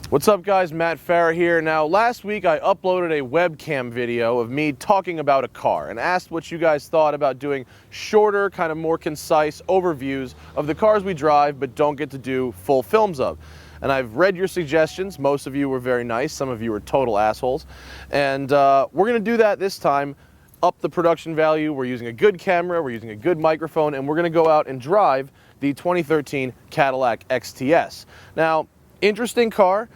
What's up guys, Matt Farah here. Now last week I uploaded a webcam video of me talking about a car and asked what you guys thought about doing shorter, kind of more concise overviews of the cars we drive but don't get to do full films of. And I've read your suggestions. Most of you were very nice, some of you were total assholes. And we're gonna do that this time, up the production value. We're using a good camera, we're using a good microphone, and we're gonna go out and drive the 2013 Cadillac XTS. Now, interesting car.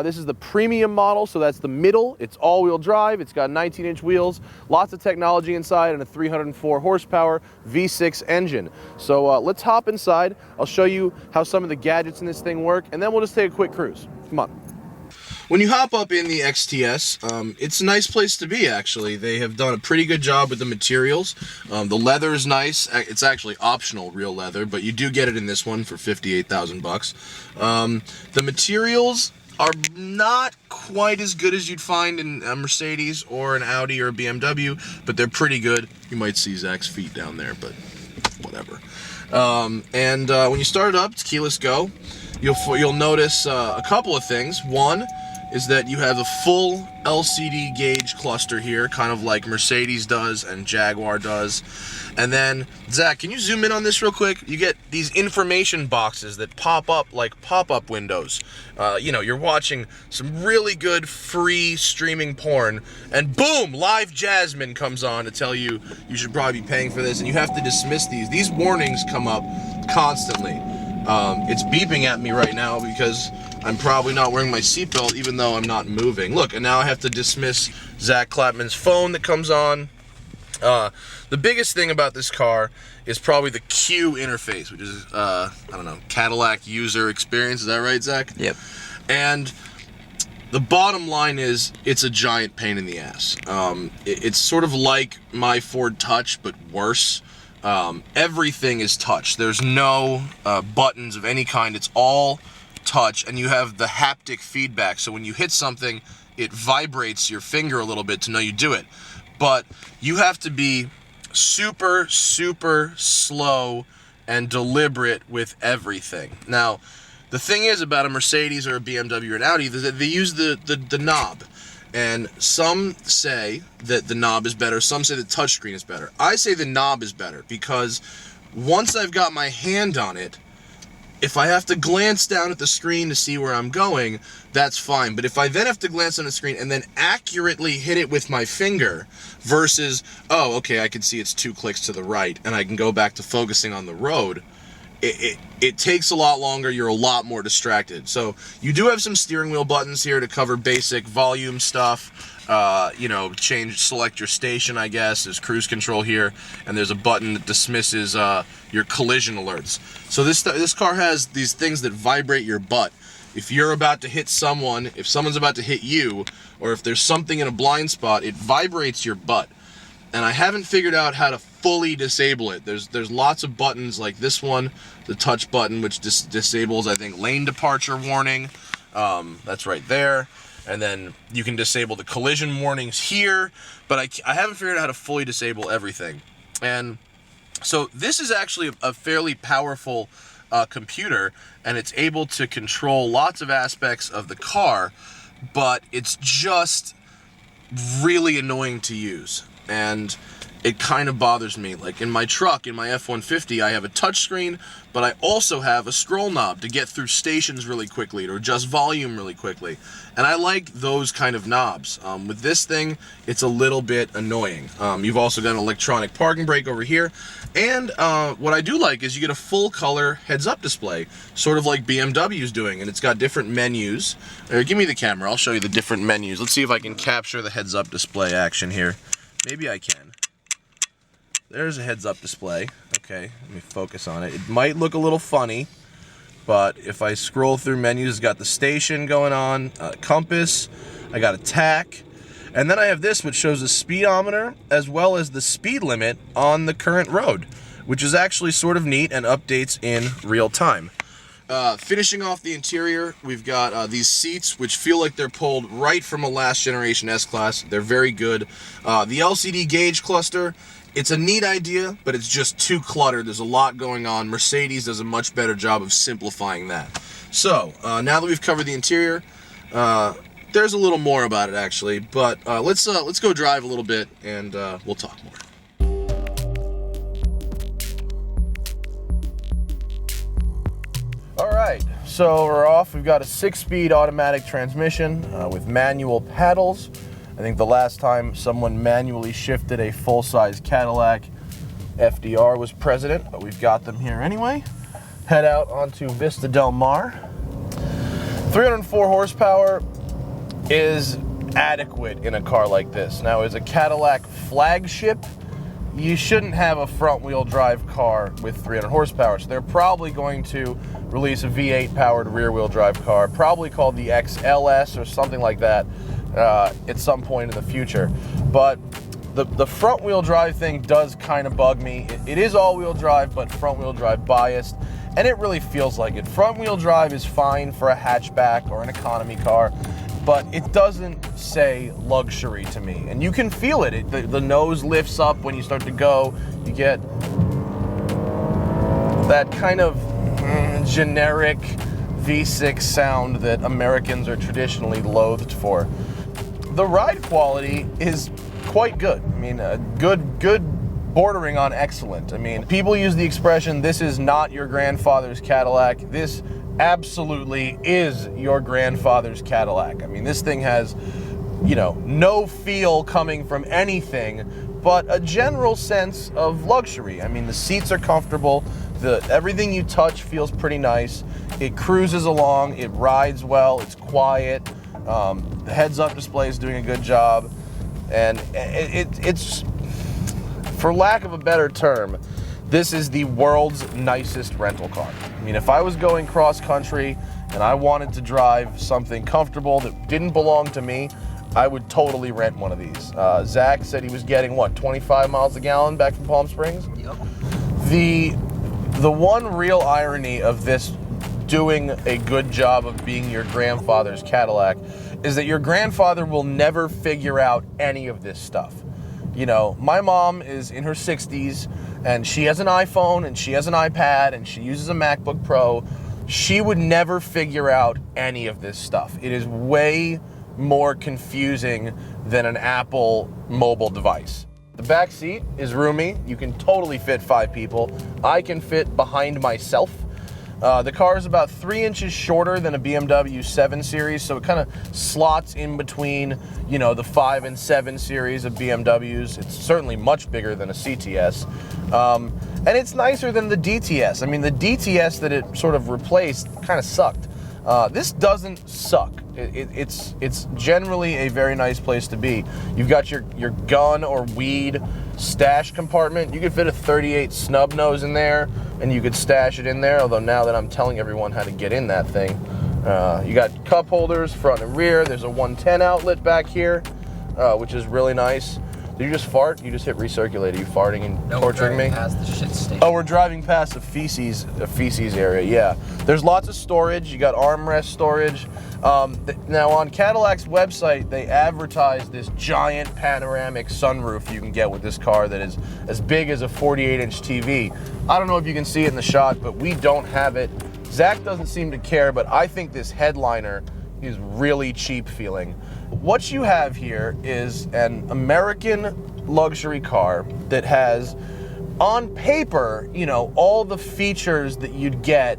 This is the premium model, so that's the middle. It's all-wheel drive. It's got 19-inch wheels, lots of technology inside, and a 304 horsepower V6 engine. So let's hop inside. I'll show you how some of the gadgets in this thing work, and then we'll just take a quick cruise. Come on. When you hop up in the XTS, it's a nice place to be, actually. They have done a pretty good job with the materials. The leather is nice. It's actually optional real leather, but you do get it in this one for 58,000 bucks. The materials are not quite as good as you'd find in a Mercedes or an Audi or a BMW, but they're pretty good. You might see Zach's feet down there, but whatever. When you start it up, it's keyless go. You'll notice a couple of things. One is that you have a full LCD gauge cluster here, kind of like Mercedes does and Jaguar does. And then, Zach, can you zoom in on this real quick? You get these information boxes that pop up like pop-up windows. You know, you're watching some really good free streaming porn, and boom, Live Jasmine comes on to tell you you should probably be paying for this, and you have to dismiss these. These warnings come up constantly. It's beeping at me right now because I'm probably not wearing my seatbelt even though I'm not moving. Look, and now I have to dismiss Zach Clapman's phone that comes on. The biggest thing about this car is probably the Q interface, which is, I don't know, Cadillac user experience. Is that right, Zach? Yep. And the bottom line is, it's a giant pain in the ass. It's sort of like my Ford Touch, but worse. Everything is touch. There's no buttons of any kind. It's all touch, and you have the haptic feedback. So when you hit something, it vibrates your finger a little bit to know you do it. But you have to be super, super slow and deliberate with everything. Now, the thing is about a Mercedes or a BMW or an Audi is that they use the knob. And some say that the knob is better, some say the touchscreen is better. I say the knob is better because once I've got my hand on it, if I have to glance down at the screen to see where I'm going, that's fine. But if I then have to glance on the screen and then accurately hit it with my finger versus, oh, okay, I can see it's 2 clicks to the right and I can go back to focusing on the road, it takes a lot longer, you're a lot more distracted. So you do have some steering wheel buttons here to cover basic volume stuff, you know, select your station, I guess. There's cruise control here, and there's a button that dismisses your collision alerts. So this car has these things that vibrate your butt. If you're about to hit someone, if someone's about to hit you, or if there's something in a blind spot, it vibrates your butt. And I haven't figured out how to fully disable it. There's lots of buttons like this one, the touch button, which disables, I think, lane departure warning. That's right there. And then you can disable the collision warnings here, but I haven't figured out how to fully disable everything. And so this is actually a fairly powerful computer, and it's able to control lots of aspects of the car, but it's just really annoying to use. And it kind of bothers me. Like in my truck, in my F-150, I have a touchscreen, but I also have a scroll knob to get through stations really quickly or adjust volume really quickly. And I like those kind of knobs. With this thing, it's a little bit annoying. You've also got an electronic parking brake over here. And what I do like is you get a full color heads-up display, sort of like BMW's doing, and it's got different menus. Give me the camera, I'll show you the different menus. Let's see if I can capture the heads-up display action here. Maybe I can. There's a heads-up display. Okay, let me focus on it. It might look a little funny, but if I scroll through menus, it's got the station going on, compass, I got a tach, and then I have this, which shows the speedometer as well as the speed limit on the current road, which is actually sort of neat and updates in real time. Finishing off the interior, we've got these seats, which feel like they're pulled right from a last generation S-Class. They're very good. The LCD gauge cluster, it's a neat idea, but it's just too cluttered. There's a lot going on. Mercedes does a much better job of simplifying that. So, now that we've covered the interior, There's a little more about it actually, but let's go drive a little bit and we'll talk more. All right, so we're off. We've got a 6-speed automatic transmission with manual paddles. I think the last time someone manually shifted a full-size Cadillac, FDR was president, but we've got them here anyway. Head out onto Vista Del Mar. 304 horsepower is adequate in a car like this. Now, as a Cadillac flagship, you shouldn't have a front-wheel drive car with 300 horsepower. So they're probably going to release a V8 powered rear-wheel drive car, probably called the XLS or something like that at some point in the future. But the front-wheel drive thing does kind of bug me. It is all-wheel drive, but front-wheel drive biased, and it really feels like it. Front-wheel drive is fine for a hatchback or an economy car, but it doesn't say luxury to me. And you can feel it. The nose lifts up when you start to go. You get that kind of generic V6 sound that Americans are traditionally loathed for. The ride quality is quite good. I mean, good bordering on excellent. I mean, people use the expression, this is not your grandfather's Cadillac. This absolutely is your grandfather's Cadillac. I mean, this thing has, you know, no feel coming from anything but a general sense of luxury. I mean, the seats are comfortable. Everything you touch feels pretty nice. It cruises along. It rides well. It's quiet. The heads-up display is doing a good job. And it's, for lack of a better term, this is the world's nicest rental car. I mean, if I was going cross-country and I wanted to drive something comfortable that didn't belong to me, I would totally rent one of these. Zach said he was getting, what, 25 miles a gallon back from Palm Springs? Yep. The one real irony of this doing a good job of being your grandfather's Cadillac is that your grandfather will never figure out any of this stuff. You know, my mom is in her 60s, and she has an iPhone, and she has an iPad, and she uses a MacBook Pro. She would never figure out any of this stuff. It is way more confusing than an Apple mobile device. The back seat is roomy. You can totally fit 5 people. I can fit behind myself. The car is about 3 inches shorter than a BMW 7 Series, so it kind of slots in between, you know, the 5 and 7 Series of BMWs. It's certainly much bigger than a CTS. And it's nicer than the DTS. I mean, the DTS that it sort of replaced kind of sucked. This doesn't suck. It's generally a very nice place to be. You've got your gun or weed stash compartment. You could fit a 38 snub nose in there, and you could stash it in there, although now that I'm telling everyone how to get in that thing, you got cup holders front and rear. There's a 110 outlet back here, which is really nice. Did you just fart? You just hit recirculate. Are you farting and torturing me? Past the shit station. Oh, we're driving past a feces area, yeah. There's lots of storage. You got armrest storage. Now, on Cadillac's website, they advertise this giant panoramic sunroof you can get with this car that is as big as a 48-inch TV. I don't know if you can see it in the shot, but we don't have it. Zach doesn't seem to care, but I think this headliner is really cheap feeling. What you have here is an American luxury car that has, on paper, you know, all the features that you'd get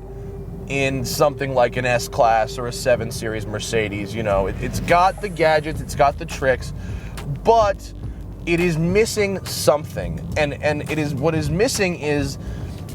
in something like an S-Class or a 7 Series Mercedes. You know, it's got the gadgets, it's got the tricks, but it is missing something. And what is missing is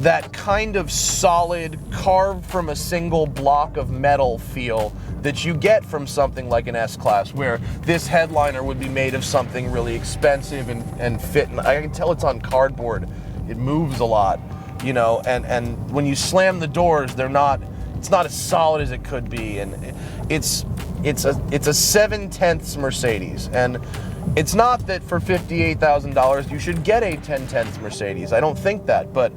that kind of solid, carved from a single block of metal feel that you get from something like an S-Class, where this headliner would be made of something really expensive and fit. And I can tell it's on cardboard. It moves a lot, you know, and when you slam the doors, it's not as solid as it could be. And it's a 7/10 Mercedes. And it's not that for $58,000 you should get a 10/10 Mercedes. I don't think that, but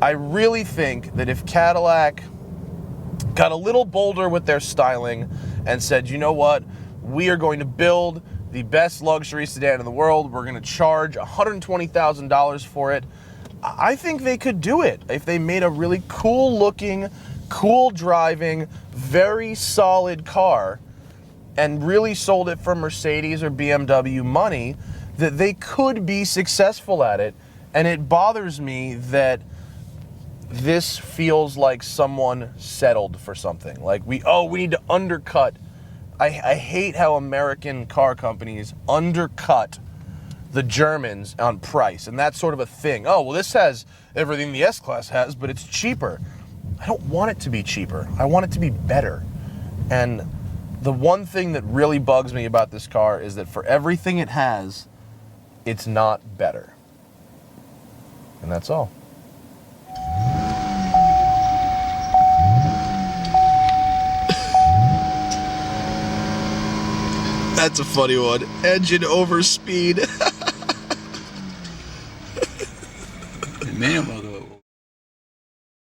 I really think that if Cadillac got a little bolder with their styling and said, you know what, we are going to build the best luxury sedan in the world, we're going to charge $120,000 for it, I think they could do it if they made a really cool looking, cool driving, very solid car and really sold it for Mercedes or BMW money, that they could be successful at it. And it bothers me that this feels like someone settled for something. Like, we need to undercut. I hate how American car companies undercut the Germans on price, and that's sort of a thing. Oh, well, this has everything the S-Class has, but it's cheaper. I don't want it to be cheaper. I want it to be better. And the one thing that really bugs me about this car is that for everything it has, it's not better. And that's all. That's a funny one. Engine overspeed. Man,